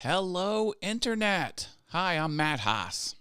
Hello, Internet. Hi, I'm Matt Haas.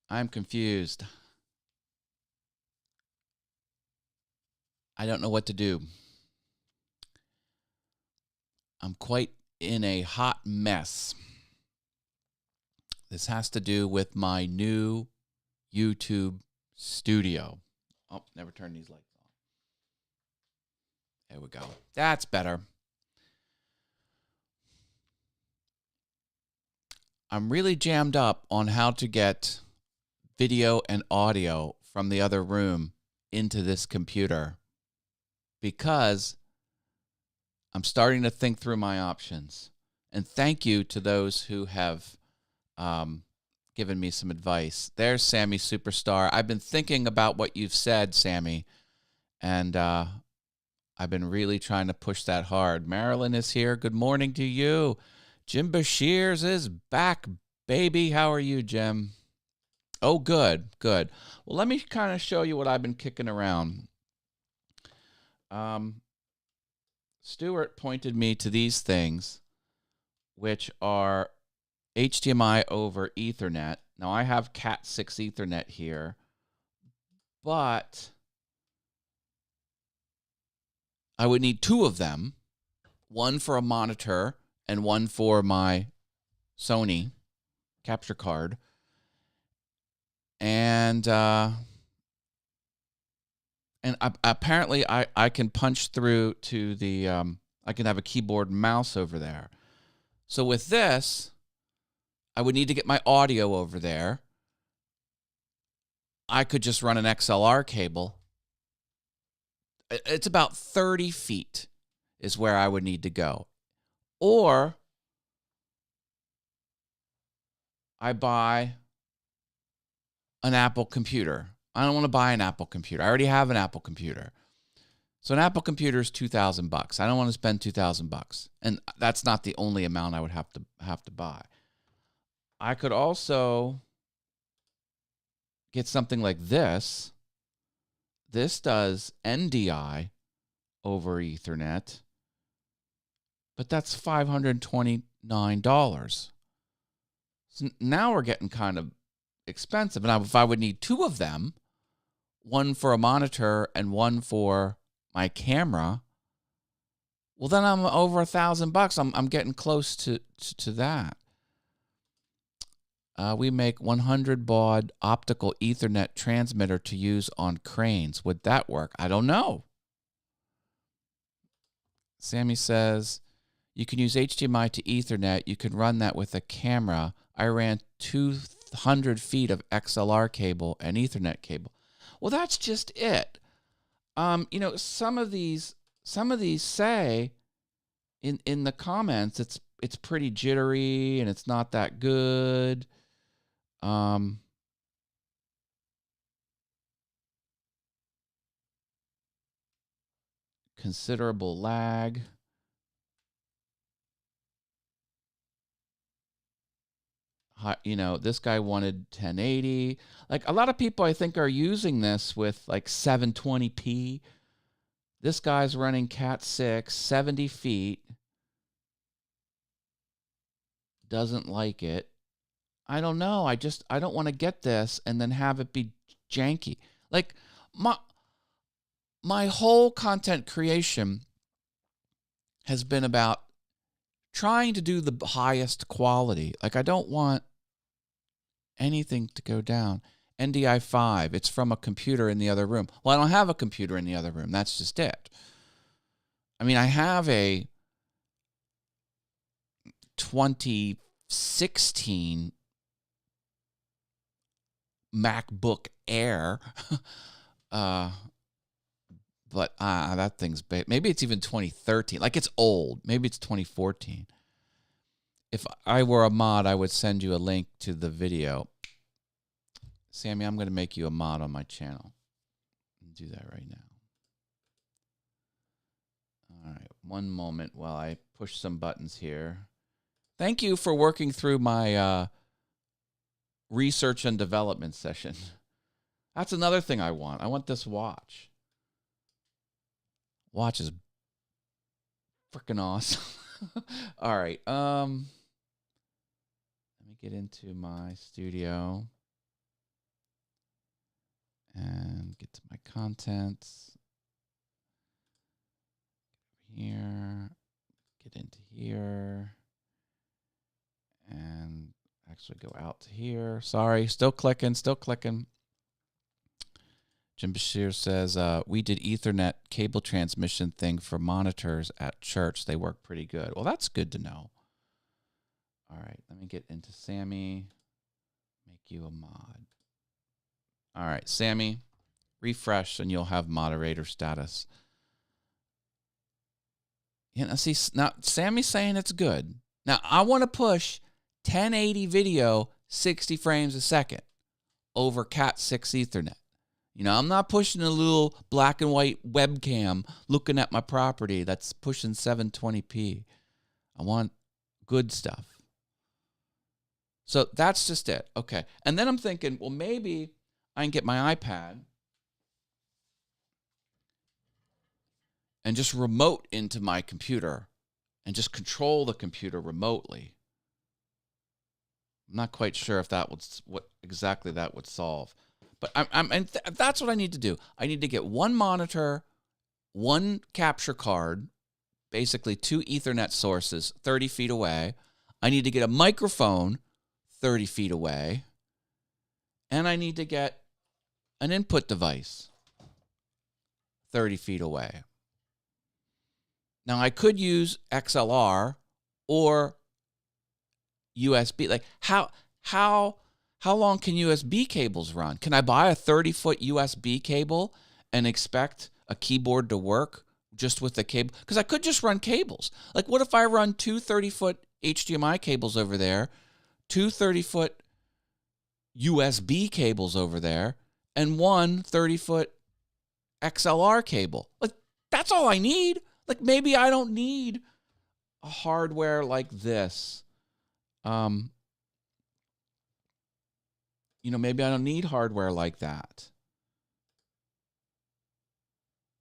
I'm confused. I don't know what to do. I'm quite in a hot mess. This has to do with my new YouTube studio. Oh, never turn these lights on. There we go. That's better. I'm really jammed up on how to get video and audio from the other room into this computer because I'm starting to think through my options. And thank you to those who have given me some advice. There's Sammy Superstar. I've been thinking about what you've said, Sammy, and I've been really trying to push that hard. Marilyn is here. Good morning to you. Jim Bashirs is back, baby. How are you, Jim? Oh, good, good. Well, let me kind of show you what I've been kicking around. Stuart pointed me to these things, which are HDMI over Ethernet. Now, I have Cat6 Ethernet here, but I would need two of them, one for a monitor and one for my Sony capture card. And apparently I can punch through to the, I can have a keyboard and mouse over there. So with this, I would need to get my audio over there. I could just run an XLR cable. It's about 30 feet is where I would need to go. Or I buy an Apple computer. I don't want to buy an Apple computer. I already have an Apple computer. So an Apple computer is $2,000. I don't want to spend $2,000. And that's not the only amount I would have to buy. I could also get something like this. This does NDI over Ethernet, but that's $529. So now we're getting kind of expensive. Now, if I would need two of them, one for a monitor and one for my camera, well, then I'm over $1,000. I'm getting close to that. We make 100 baud optical Ethernet transmitter to use on cranes. Would that work? I don't know. Sammy says, you can use HDMI to Ethernet. You can run that with a camera. I ran 200 feet of XLR cable and Ethernet cable. Well, that's just it. Some of these say in the comments it's pretty jittery and it's not that good. Considerable lag. This guy wanted 1080. Like a lot of people I think are using this with like 720p. This guy's running Cat6, 70 feet. Doesn't like it. I don't know. I don't want to get this and then have it be janky. Like my whole content creation has been about trying to do the highest quality. Like I don't want anything to go down. NDI5, it's from a computer in the other room. Well, I don't have a computer in the other room. That's just it. I mean, I have a 2016 MacBook Air, but that thing's big. Maybe it's even 2013. Like it's old. Maybe it's 2014. If I were a mod, I would send you a link to the video. Sammy, I'm going to make you a mod on my channel. I'll do that right now. All right, one moment while I push some buttons here. Thank you for working through my research and development session. That's another thing I want. I want this watch. Watch is freaking awesome. All right. Let me get into my studio and get to my contents. Here, get into here, and actually go out to here. Sorry, still clicking. Jim Bashir says, we did Ethernet cable transmission thing for monitors at church. They work pretty good. Well, that's good to know. All right, let me get into Sammy. Make you a mod. All right, Sammy, refresh and you'll have moderator status. You know, see, now Sammy's saying it's good. Now, I want to push 1080 video, 60 frames a second over Cat6 Ethernet. You know, I'm not pushing a little black and white webcam looking at my property that's pushing 720p. I want good stuff. So that's just it. Okay. And then I'm thinking, well, maybe I can get my iPad and just remote into my computer and just control the computer remotely. I'm not quite sure if that would what exactly that would solve. But that's what I need to do. I need to get one monitor, one capture card, basically 2 Ethernet sources 30 feet away. I need to get a microphone 30 feet away. And I need to get an input device 30 feet away. Now, I could use XLR or USB. Like, how long can USB cables run? Can I buy a 30-foot USB cable and expect a keyboard to work just with the cable? Because I could just run cables. Like, what if I run 2 30-foot HDMI cables over there, 2 30-foot USB cables over there, and 1 30-foot XLR cable? Like, that's all I need. Like, maybe I don't need a hardware like this. Maybe I don't need hardware like that.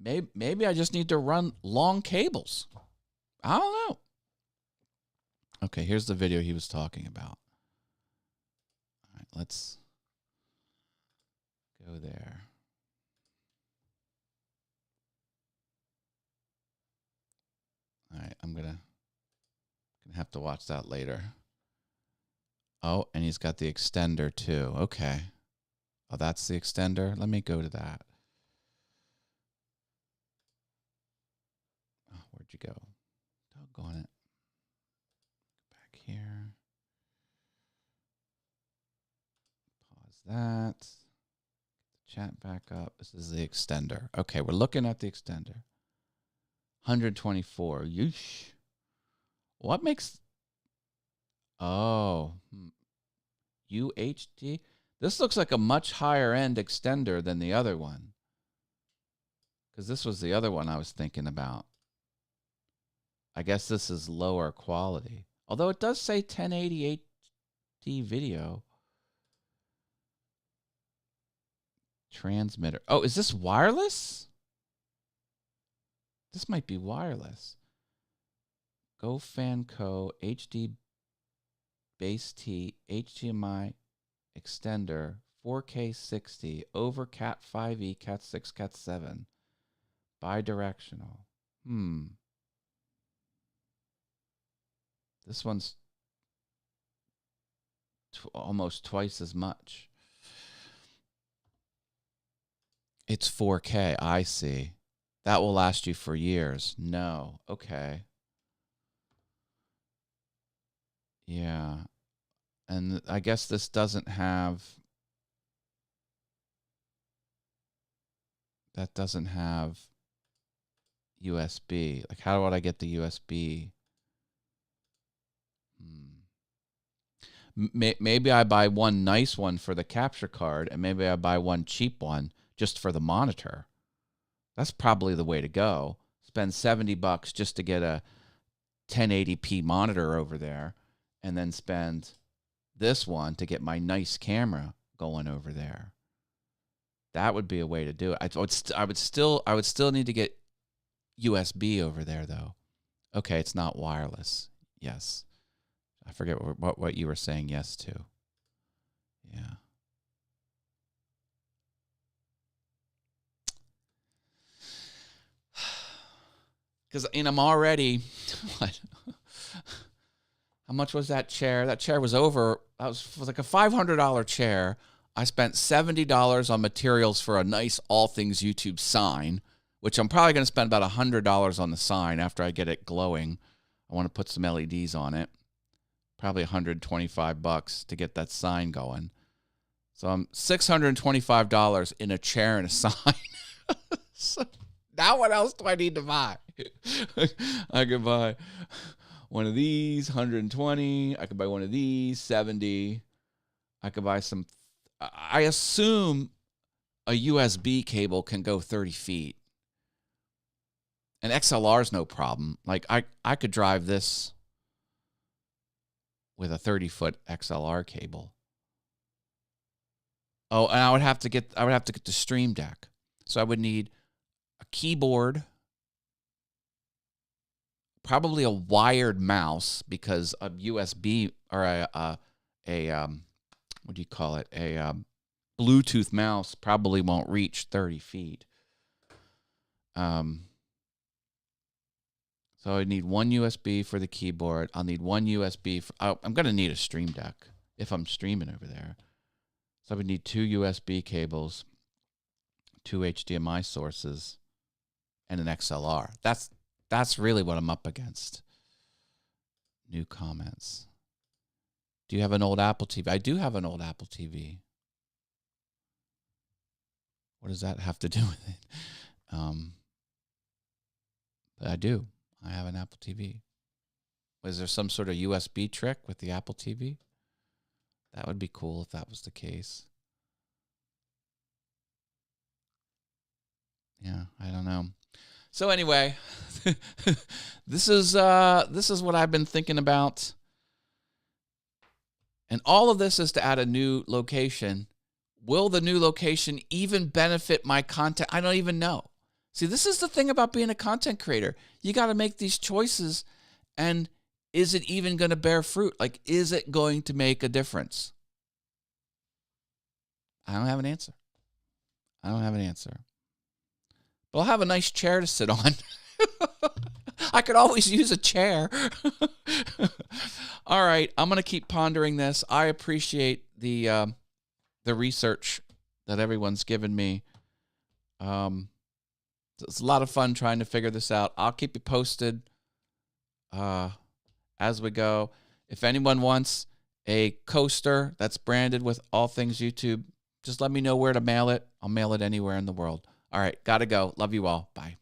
Maybe I just need to run long cables. I don't know. Okay, here's the video he was talking about. All right, let's go there. All right, I'm gonna have to watch that later. Oh, and he's got the extender too. Okay. Oh, that's the extender. Let me go to that. Oh, where'd you go? Doggone it. Back here. Pause that. Get the chat back up. This is the extender. Okay, we're looking at the extender. 124. Yeesh. What makes... Oh. UHD? This looks like a much higher end extender than the other one. Because this was the other one I was thinking about. I guess this is lower quality. Although it does say 1080 HD video. Transmitter. Oh, is this wireless? This might be wireless. GoFanco HD Base T HDMI extender 4K 60 over Cat 5e, Cat 6, Cat 7. Bidirectional. This one's almost twice as much. It's 4K. I see. That will last you for years. No. Okay. Yeah. And I guess this doesn't have... That doesn't have USB. Like, how would I get the USB? Maybe I buy one nice one for the capture card, and maybe I buy one cheap one just for the monitor. That's probably the way to go. Spend $70 just to get a 1080p monitor over there, and then spend this one to get my nice camera going over there. That would be a way to do it. I would still need to get USB over there though. Okay, it's not wireless. Yes. I forget what you were saying yes to. Yeah. Because I'm already, what? How much was that chair? That chair was was like a $500 chair. I spent $70 on materials for a nice All Things YouTube sign, which I'm probably going to spend about $100 on the sign after I get it glowing. I want to put some LEDs on it. Probably $125 to get that sign going. So I'm $625 in a chair and a sign. So now what else do I need to buy? I could buy one of these, 120. I could buy one of these, 70. I could buy some. I assume a USB cable can go 30 feet. And XLR is no problem. Like I could drive this with a 30-foot XLR cable. Oh, and I would have to get the Stream Deck. So I would need a keyboard, probably a wired mouse, because a USB or a what do you call it? A Bluetooth mouse probably won't reach 30 feet. So I need one USB for the keyboard. I'll need one USB for, I'm going to need a Stream Deck if I'm streaming over there. So I would need 2 USB cables, 2 HDMI sources, and an XLR. That's really what I'm up against. New comments. Do you have an old Apple TV? I do have an old Apple TV. What does that have to do with it? But I do. I have an Apple TV. Was there some sort of USB trick with the Apple TV? That would be cool if that was the case. Yeah, I don't know. So anyway, this is what I've been thinking about. And all of this is to add a new location. Will the new location even benefit my content? I don't even know. See, this is the thing about being a content creator. You got to make these choices, and is it even going to bear fruit? Like, is it going to make a difference? I don't have an answer. But I'll have a nice chair to sit on. I could always use a chair. All right, I'm going to keep pondering this. I appreciate the research that everyone's given me. It's a lot of fun trying to figure this out. I'll keep you posted as we go. If anyone wants a coaster that's branded with All Things YouTube, just let me know where to mail it. I'll mail it anywhere in the world. All right, gotta go. Love you all. Bye.